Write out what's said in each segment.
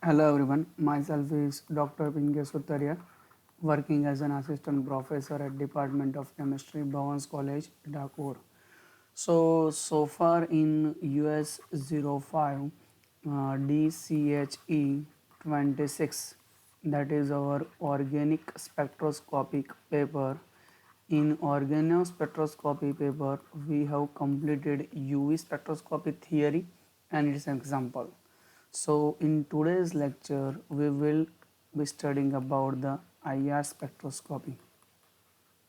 Hello everyone, myself is Dr. Pinkesh Uttaria, working as an assistant professor at Department of Chemistry, Bhavans College, Dakur. So far in US 05 DCHE 26, that is our organic spectroscopic paper. In organospectroscopy paper, we have completed UV spectroscopy theory and its example. So in today's lecture, we will be studying about the IR spectroscopy.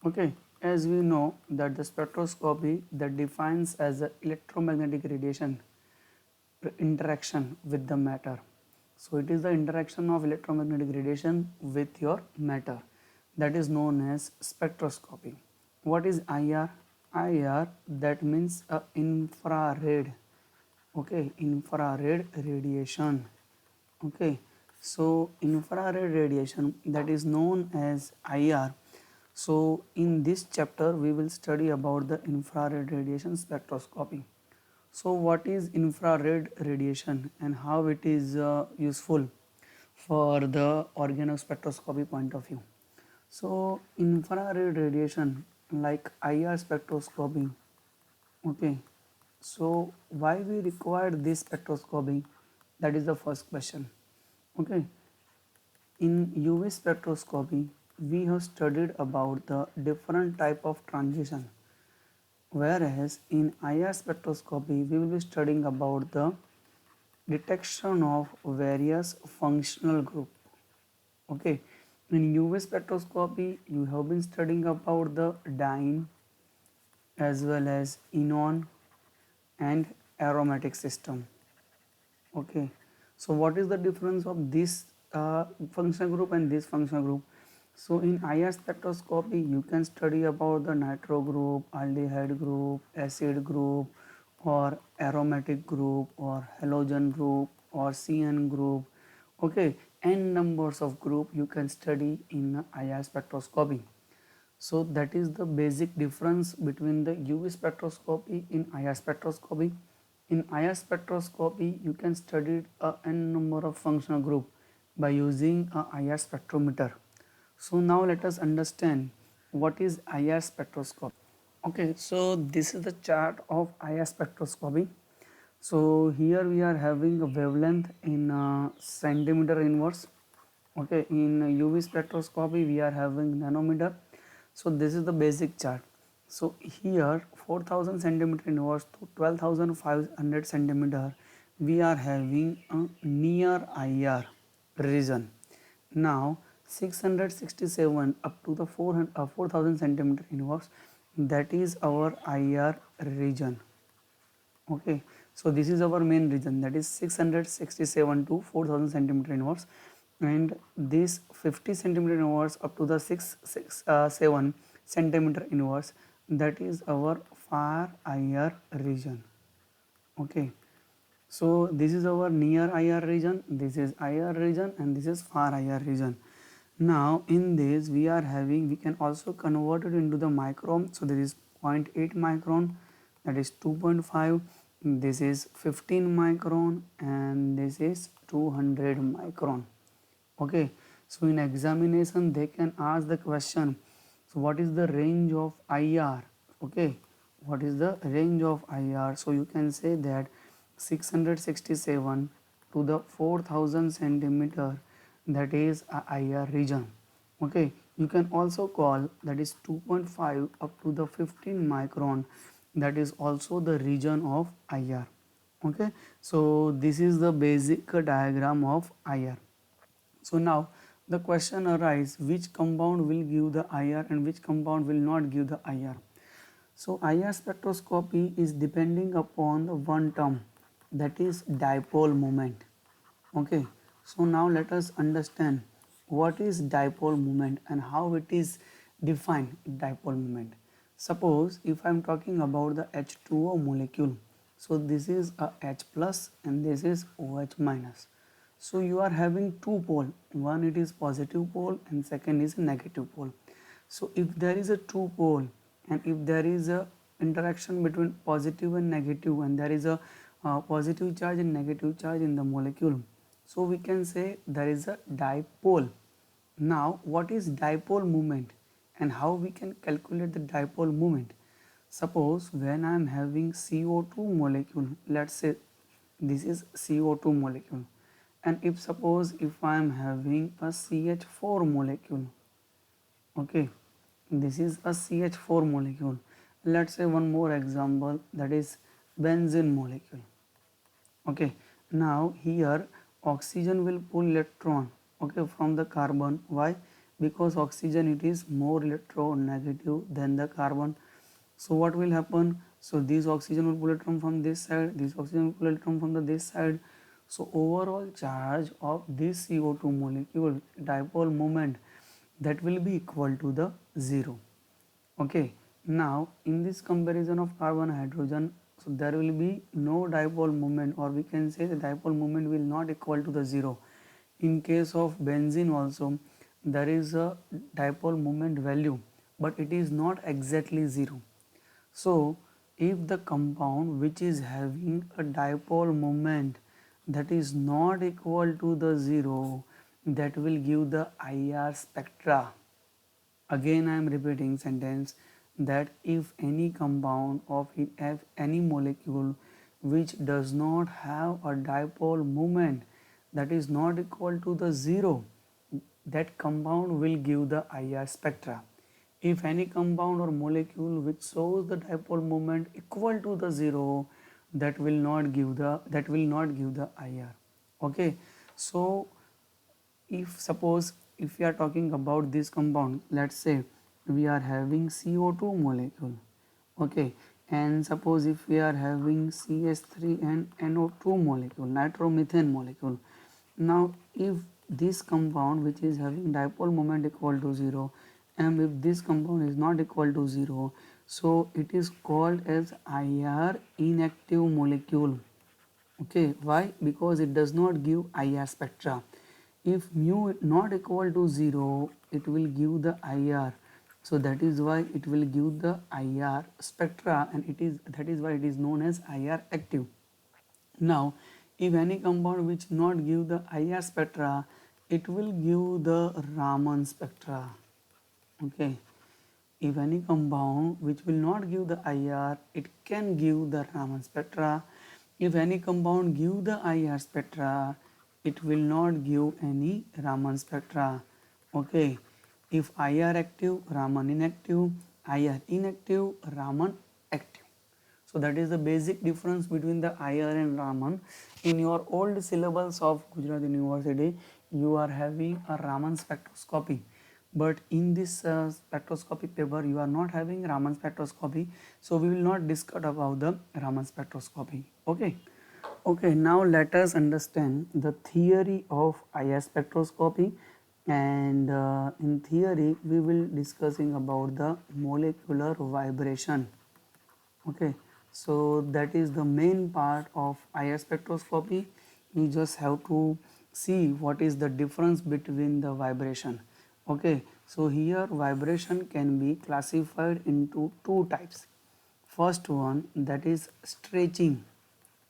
Okay, as we know that the spectroscopy that defines as a electromagnetic radiation interaction with the matter. So it is the interaction of electromagnetic radiation with your matter that is known as spectroscopy. What is IR? IR, that means infrared. Okay, infrared radiation. Okay, so infrared radiation, that is known as IR. So in this chapter we will study about the infrared radiation spectroscopy. So what is infrared radiation and how it is useful for the organospectroscopy point of view? So infrared radiation like IR spectroscopy. Okay, so why we require this spectroscopy? That is the first question. Okay, in UV spectroscopy, we have studied about the different type of transition, whereas in IR spectroscopy, we will be studying about the detection of various functional group. Okay, in UV spectroscopy, you have been studying about the diene as well as enon and aromatic system. Okay, so what is the difference of this functional group and this functional group? So in IR spectroscopy, you can study about the nitro group, aldehyde group, acid group, or aromatic group, or halogen group, or CN group. Okay, n numbers of group you can study in IR spectroscopy. So that is the basic difference between the UV spectroscopy in IR spectroscopy. In IR spectroscopy, you can study a n number of functional group by using a IR spectrometer. So now let us understand what is IR spectroscopy. Okay, so this is the chart of IR spectroscopy. So here we are having a wavelength in centimeter inverse. Okay, in UV spectroscopy we are having nanometer. So this is the basic chart. So here 4000 centimeter inverse to 12,500 centimeter we are having a near IR region. Now 667 up to the 4000 centimeter inverse, that is our IR region. Okay, so this is our main region, that is 667 to 4000 centimeter inverse, and this 50 centimeter inverse up to the 7 centimeter inverse, that is our far IR region. Okay, so this is our near IR region, this is IR region, and this is far IR region. Now in this we are having, we can also convert it into the micron. So this is 0.8 micron, that is 2.5, this is 15 micron, and this is 200 micron. Okay, so in examination they can ask the question, so what is the range of IR? Okay, what is the range of IR? So you can say that 667 to the 4000 centimeter, that is a IR region. Okay, you can also call, that is 2.5 up to the 15 micron, that is also the region of IR. Okay, so this is the basic diagram of IR. So now the question arises, which compound will give the IR and which compound will not give the IR. So IR spectroscopy is depending upon the one term, that is dipole moment. Okay, so now let us understand what is dipole moment and how it is defined, dipole moment. Suppose if I am talking about the H2O molecule, so this is a H plus and this is OH minus. So you are having two pole, one it is positive pole and second is negative pole. So if there is a two pole and if there is a interaction between positive and negative, and there is a positive charge and negative charge in the molecule, So we can say there is a dipole. Now what is dipole moment and how we can calculate the dipole moment? Suppose when I am having CO2 molecule, let's say this is CO2 molecule, and if suppose if I am having a CH4 molecule, okay, this is a CH4 molecule. Let's say one more example, that is benzene molecule. Okay, now here oxygen will pull electron, okay, from the carbon. Why? Because oxygen it is more electronegative than the carbon. So what will happen? So this oxygen will pull electron from this side, this oxygen will pull electron from this side. So overall charge of this CO2 molecule, dipole moment, that will be equal to the 0. Okay, now in this comparison of carbon hydrogen, so there will be no dipole moment, or we can say the dipole moment will not equal to the 0. In case of benzene also, there is a dipole moment value, but it is not exactly 0. So if the compound which is having a dipole moment that is not equal to the 0, that will give the IR spectra. Again I am repeating sentence, that if any compound of any molecule which does not have a dipole moment that is not equal to the 0, that compound will give the IR spectra. If any compound or molecule which shows the dipole moment equal to the 0, that will not give the IR. Okay, so if suppose if we are talking about this compound, let's say we are having CO2 molecule, okay, and suppose if we are having CH3 and NO2 molecule, nitromethane molecule. Now if this compound which is having dipole moment equal to 0, and if this compound is not equal to 0, so it is called as IR inactive molecule. Okay, why? Because it does not give IR spectra. If mu not equal to 0, it will give the IR. So that is why it will give the IR spectra, and that is why it is known as IR active. Now if any compound which not give the IR spectra, it will give the Raman spectra. Okay, if any compound which will not give the IR, it can give the Raman spectra. If any compound give the IR spectra, it will not give any Raman spectra. Okay, if IR active, Raman inactive, IR inactive, Raman active. So that is the basic difference between the IR and Raman. In your old syllabus of Gujarat University, you are having a Raman spectroscopy. But in this spectroscopy paper, you are not having Raman spectroscopy. So we will not discuss about the Raman spectroscopy. Okay. Okay, now let us understand the theory of IR spectroscopy, and in theory we will discussing about the molecular vibration. Okay, so that is the main part of IR spectroscopy. You just have to see what is the difference between the vibration. Okay, so here vibration can be classified into two types. First one, that is stretching.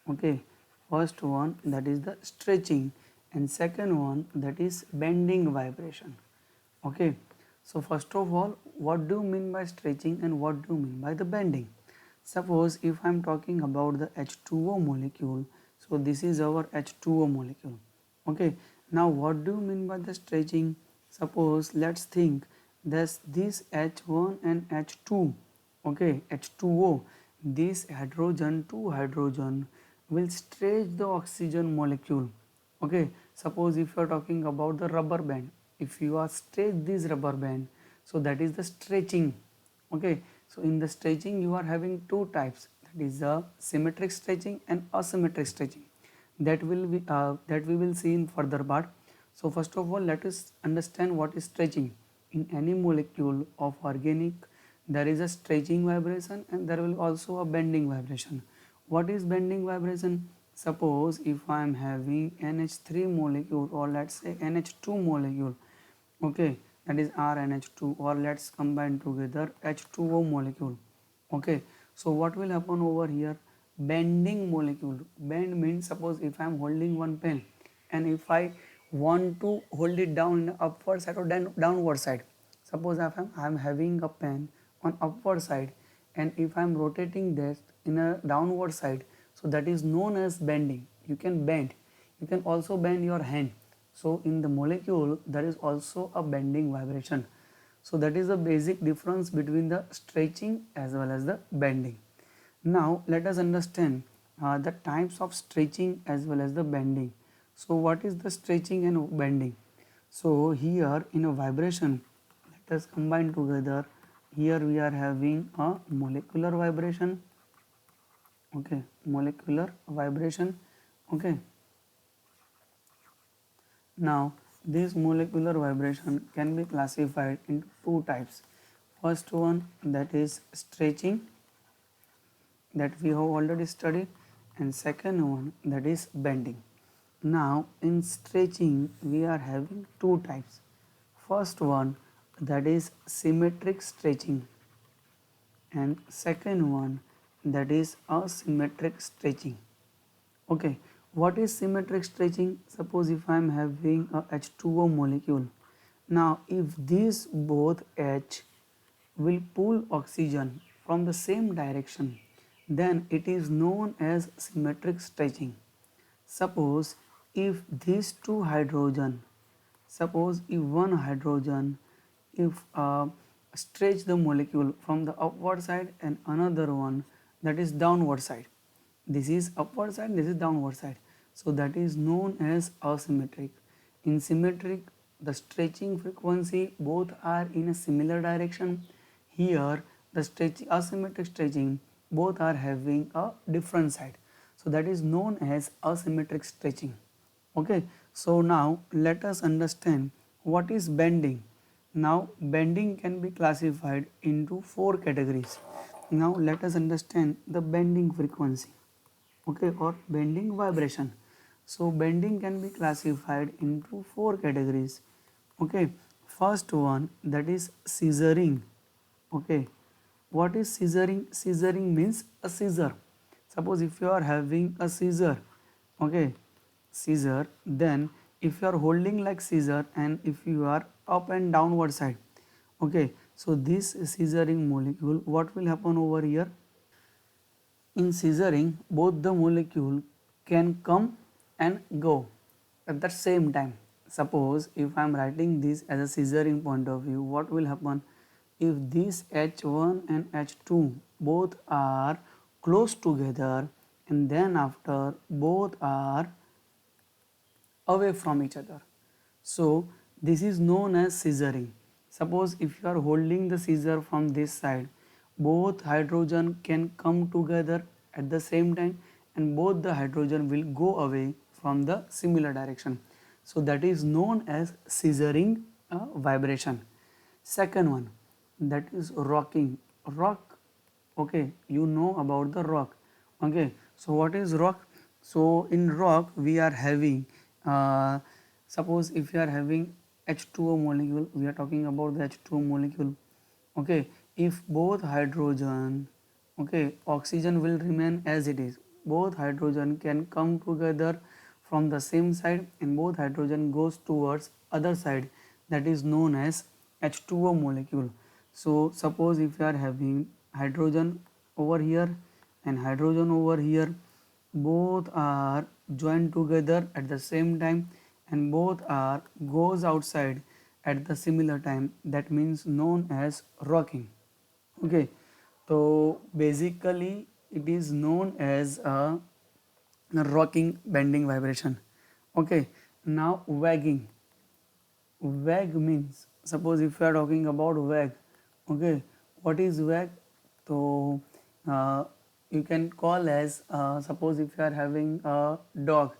Okay, first one, that is the stretching, and second one, that is bending vibration. Okay, so first of all, what do you mean by stretching and what do you mean by the bending? Suppose if I am talking about the H2O molecule, so this is our H2O molecule. Okay, now what do you mean by the stretching? Suppose let's think that this H1 and H2, okay, H2O, this hydrogen to hydrogen will stretch the oxygen molecule. Okay, suppose if you are talking about the rubber band, if you are stretch this rubber band, so that is the stretching. Okay, so in the stretching you are having two types, that is the symmetric stretching and asymmetric stretching, that we will see in further part. So first of all, let us understand what is stretching. In any molecule of organic, there is a stretching vibration and there will also a bending vibration. What is bending vibration? Suppose if I am having NH3 molecule, or let's say NH2 molecule, okay, that is RNH2, or let's combine together H2O molecule. Okay, so what will happen over here? Bending molecule. Bend means, suppose if I am holding one pen and if I want to hold it down in the upward side or downward side, suppose if I'm having a pen on upward side and if I'm rotating that in a downward side, so that is known as bending. You can bend, you can also bend your hand. So in the molecule there is also a bending vibration. So that is the basic difference between the stretching as well as the bending. Now let us understand the types of stretching as well as the bending. So what is the stretching and bending? So here in a vibration, let us combine together. Here we are having a molecular vibration, okay, molecular vibration, okay. Now this molecular vibration can be classified into two types. First one, that is stretching, that we have already studied, and second one, that is bending. Now in stretching we are having two types. First one, that is symmetric stretching, and second one, that is asymmetric stretching. Okay, what is symmetric stretching? Suppose if I am having a H2O molecule. Now if these both H will pull oxygen from the same direction, then it is known as symmetric stretching. Suppose if these two hydrogen, suppose if one hydrogen, if stretch the molecule from the upward side and another one that is downward side. This is upward side, this is downward side. So that is known as asymmetric. In symmetric, the stretching frequency both are in a similar direction. Here the stretching, asymmetric stretching, both are having a different side. So that is known as asymmetric stretching. Okay, so now let us understand what is bending. Now bending can be classified into four categories. Now let us understand the bending frequency, okay, or bending vibration. So bending can be classified into four categories. Okay, first one, that is scissoring. Okay, what is scissoring? Scissoring means a scissor. Suppose if you are having a scissor, okay, scissor, then if you are holding like scissor and if you are up and downward side, okay, so this scissoring molecule, what will happen over here? In scissoring, both the molecule can come and go at the same time. Suppose if I am writing this as a scissoring point of view, what will happen? If these H1 and H2 both are close together and then after both are away from each other. So this is known as scissoring. Suppose if you are holding the scissor from this side, both hydrogen can come together at the same time and both the hydrogen will go away from the similar direction. So that is known as scissoring vibration. Second one, that is rocking. Rock, okay, you know about the rock. Okay, so what is rock? So in rock we are having suppose if you are having H2O molecule, we are talking about the H2O molecule. Okay, if both hydrogen, okay, oxygen will remain as it is. Both hydrogen can come together from the same side and both hydrogen goes towards other side, that is known as H2O molecule. So suppose if you are having hydrogen over here and hydrogen over here, both are joined together at the same time and both are goes outside at the similar time, that means known as rocking. Okay, so basically it is known as a rocking bending vibration. Okay, now wagging. Wag means, suppose if you are talking about wag, okay, what is wag? So you can call as suppose if you are having a dog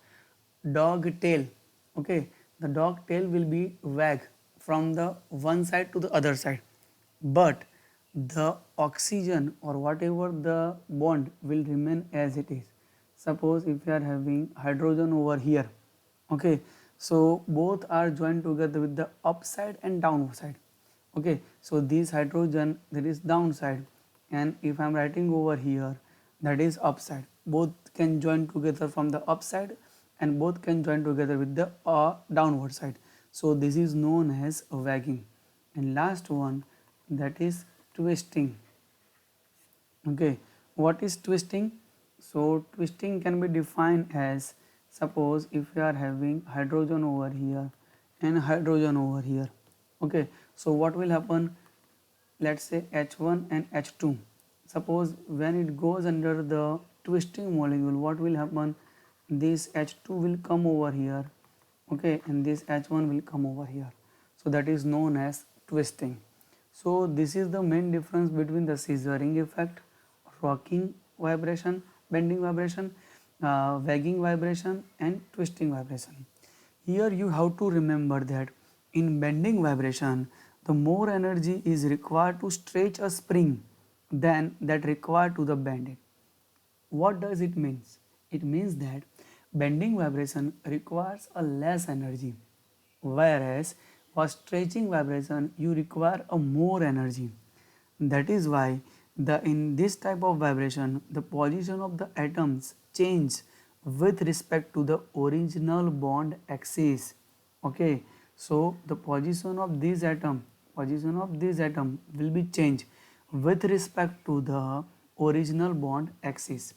tail, okay, the dog tail will be wag from the one side to the other side, but the oxygen or whatever the bond will remain as it is. Suppose if you are having hydrogen over here, okay, so both are joined together with the upside and downside. Okay, so this hydrogen, that is downside, and if I am writing over here, that is upside. Both can join together from the upside and both can join together with the downward side. So this is known as wagging. And last one, that is twisting. Okay, what is twisting? So twisting can be defined as, suppose if we are having hydrogen over here and hydrogen over here. Okay, so what will happen? Let's say H1 and H2. Suppose when it goes under the twisting molecule, what will happen? This H2 will come over here, okay, and this H1 will come over here. So that is known as twisting. So this is the main difference between the scissoring effect, rocking vibration, bending vibration, wagging vibration, and twisting vibration. Here you have to remember that in bending vibration, the more energy is required to stretch a spring than that required to the bend it. What does it mean? It means that bending vibration requires a less energy, whereas for stretching vibration you require a more energy. That is why in this type of vibration the position of the atoms change with respect to the original bond axis. Okay, so the position of this atom will be changed with respect to the original bond axis,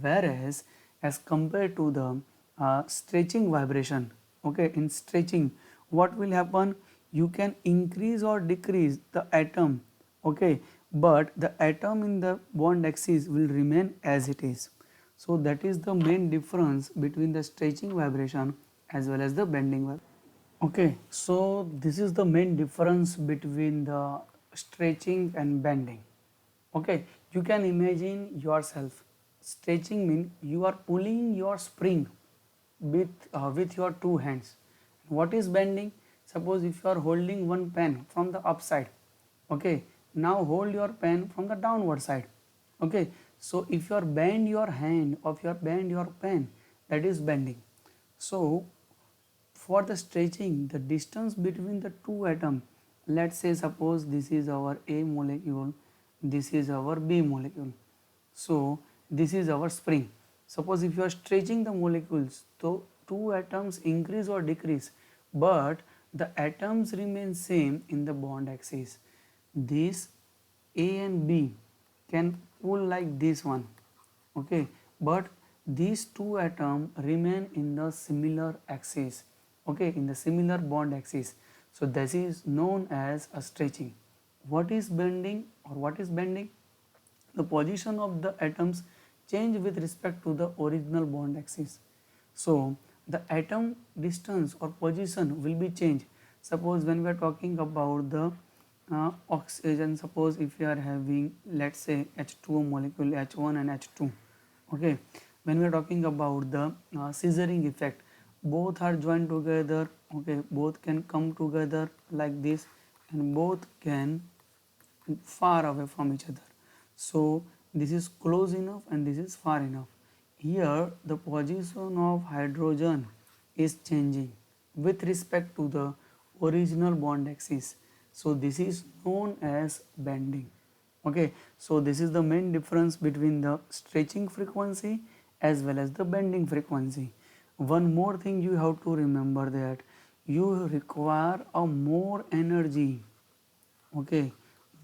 whereas as compared to the stretching vibration, okay, in stretching what will happen, you can increase or decrease the atom, okay, but the atom in the bond axis will remain as it is. So that is the main difference between the stretching vibration as well as the bending vibration. Okay, so this is the main difference between the stretching and bending. Okay, you can imagine yourself. Stretching means you are pulling your spring with your two hands. What is bending? Suppose if you are holding one pen from the upside, okay, now hold your pen from the downward side. Okay, so if you are bend your hand or if you are bend your pen, that is bending. So for the stretching, the distance between the two atoms, let's say suppose this is our A molecule, this is our B molecule. So this is our spring. Suppose if you are stretching the molecules, so two atoms increase or decrease, but the atoms remain same in the bond axis. This A and B can pull like this one, okay, but these two atoms remain in the similar axis, okay, in the similar bond axis. So this is known as a stretching. What is bending or what is bending? The position of the atoms change with respect to the original bond axis. So the atom distance or position will be changed. Suppose when we are talking about the oxygen, suppose if we are having, let's say, H2O molecule, H1 and H2, okay, when we are talking about the scissoring effect, both are joined together, okay, both can come together like this and both can far away from each other. So this is close enough and this is far enough. Here the position of hydrogen is changing with respect to the original bond axis. So this is known as bending. Okay, so this is the main difference between the stretching frequency as well as the bending frequency. One more thing you have to remember, that you require a more energy, okay,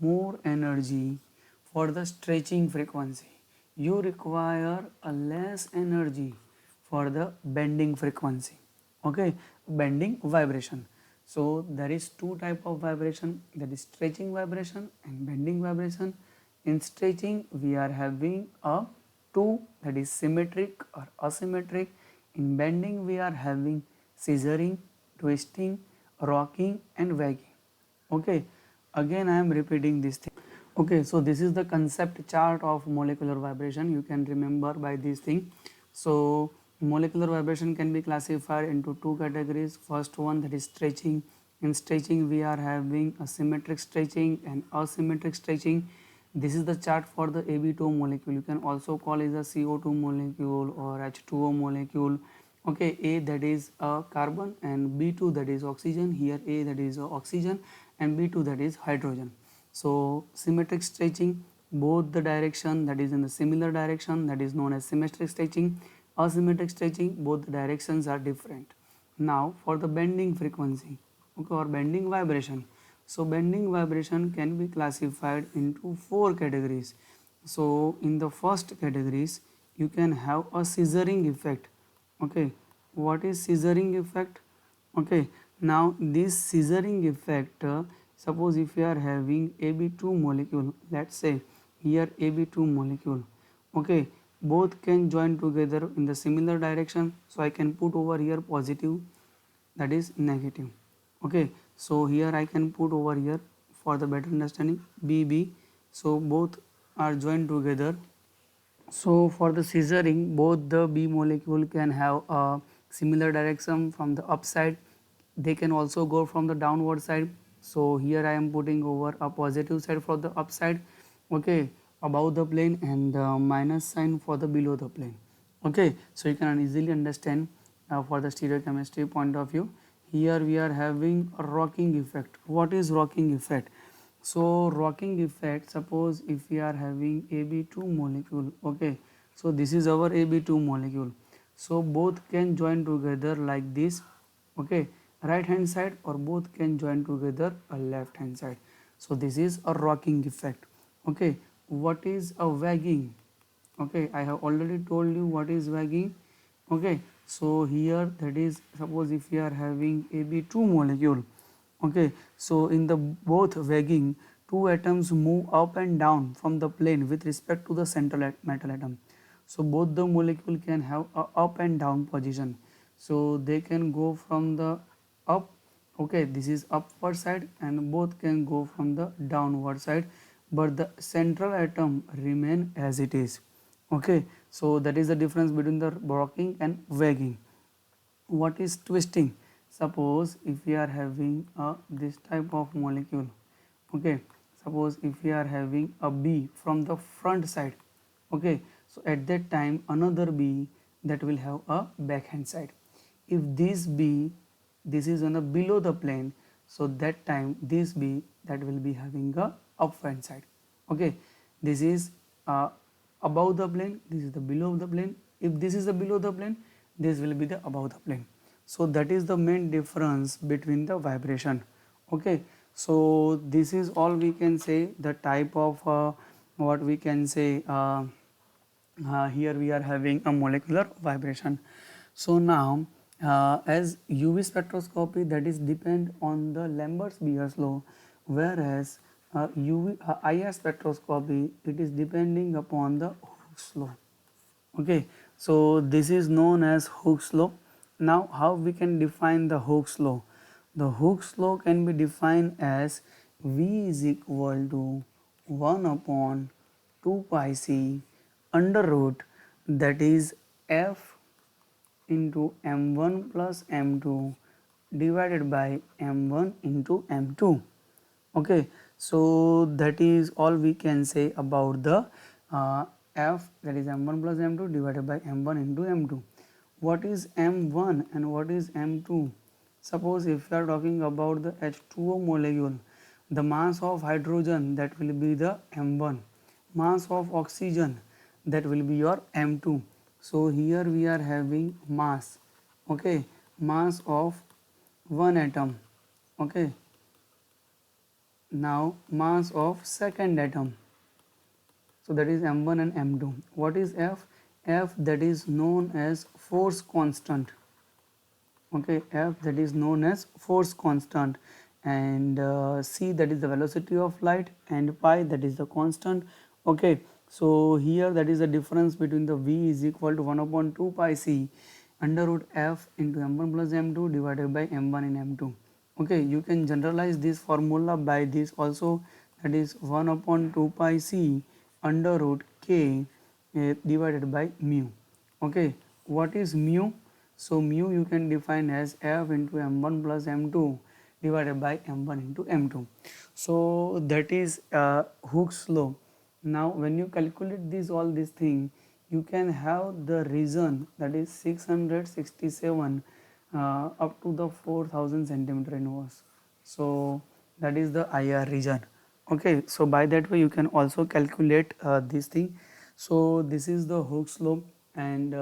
more energy for the stretching frequency. You require a less energy for the bending frequency, okay, bending vibration. So there is two type of vibration, that is stretching vibration and bending vibration. In stretching we are having a two, that is symmetric or asymmetric. In bending we are having scissoring, twisting, rocking and wagging. Okay, again I am repeating this thing. Okay, so this is the concept chart of molecular vibration. You can remember by this thing. So molecular vibration can be classified into two categories. First one, that is stretching. In stretching we are having a symmetric stretching and asymmetric stretching. This is the chart for the Ab2O molecule. You can also call it a CO2 molecule or H2O molecule. Okay, A that is a carbon and B2 that is oxygen. Here A that is oxygen and B2 that is hydrogen. So symmetric stretching, both the direction, that is in the similar direction, that is known as symmetric stretching. asymmetric stretching, both directions are different. Now for the bending frequency, okay, or bending vibration. So bending vibration can be classified into 4 categories. So in the first categories you can have a scissoring effect. Okay, what is scissoring effect? Okay, now this scissoring effect, suppose if you are having AB2 molecule, let's say here AB2 molecule, okay, both can join together in the similar direction, so I can put over here positive, that is negative. Okay, so here I can put over here for the better understanding BB, so both are joined together. So for the scissoring, both the B molecule can have a similar direction from the upside. They can also go from the downward side. So here I am putting over a positive side for the upside, okay, above the plane, and the minus sign for the below the plane. Okay, so you can easily understand for the stereochemistry point of view. Here we are having a rocking effect. What is rocking effect? So rocking effect, suppose if we are having AB2 molecule, okay, so this is our AB2 molecule, so both can join together like this, okay, right hand side, or both can join together a left hand side. So this is a rocking effect. Okay, what is a wagging? Okay, I have already told you what is wagging. Okay, so here that is, suppose if we are having AB2 molecule, okay, so in the both wagging, two atoms move up and down from the plane with respect to the central metal atom. So both the molecule can have a up and down position, so they can go from the up, okay, this is upward side, and both can go from the downward side, but the central atom remain as it is. Okay, so that is the difference between the rocking and wagging. What is twisting? Suppose if we are having this type of molecule, okay, suppose if we are having a B from the front side, okay, so at that time another B that will have a backhand side. If this B, this is on the below the plane, so that time this B that will be having a upward side. Okay, this is above the plane, this is the below the plane. If this is the below the plane, this will be the above the plane. So that is the main difference between the vibration. Okay, so this is all we can say, the type of what we can say, here we are having a molecular vibration. So now as UV spectroscopy, that is depend on the Lambert's-Beer's law, whereas IR spectroscopy, it is depending upon the Hooke's law. Okay, so this is known as Hooke's law. Now how we can define the Hooke's law? The Hooke's law can be defined as V is equal to 1 upon 2 pi c under root, that is f into m1 plus m2 divided by m1 into m2. Okay, so that is all we can say about the f, that is m1 plus m2 divided by m1 into m2. What is m1 and what is m2? Suppose if we are talking about the H2O molecule, the mass of hydrogen, that will be the m1, mass of oxygen, that will be your m2. So here we are having mass, okay, mass of one atom, okay. Now mass of second atom, so that is m1 and m2. What is f? F, that is known as force constant, okay, f, that is known as force constant, and c, that is the velocity of light, and pi, that is the constant. Okay, so here that is the difference between the V is equal to 1 upon 2 pi c under root f into m1 plus m2 divided by m1 in m2. Okay, you can generalize this formula by this also, that is 1 upon 2 pi c under root k divided by mu. Okay, what is mu? So mu you can define as f into m1 plus m2 divided by m1 into m2. So that is Hooke's law. Now when you calculate this all this thing, you can have the region, that is 667 up to the 4000 centimeter inverse. So that is the IR region. Okay, so by that way you can also calculate this thing. So this is the Hooke's law, and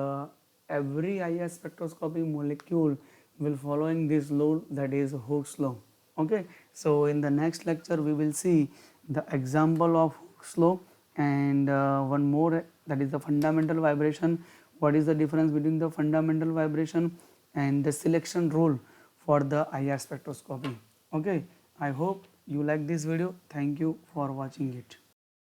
every IR spectroscopy molecule will following this law, that is Hooke's law. Okay, so in the next lecture we will see the example of Hooke's law and one more, that is the fundamental vibration. What is the difference between the fundamental vibration and the selection rule for the IR spectroscopy? Okay, I hope you like this video. Thank you for watching it.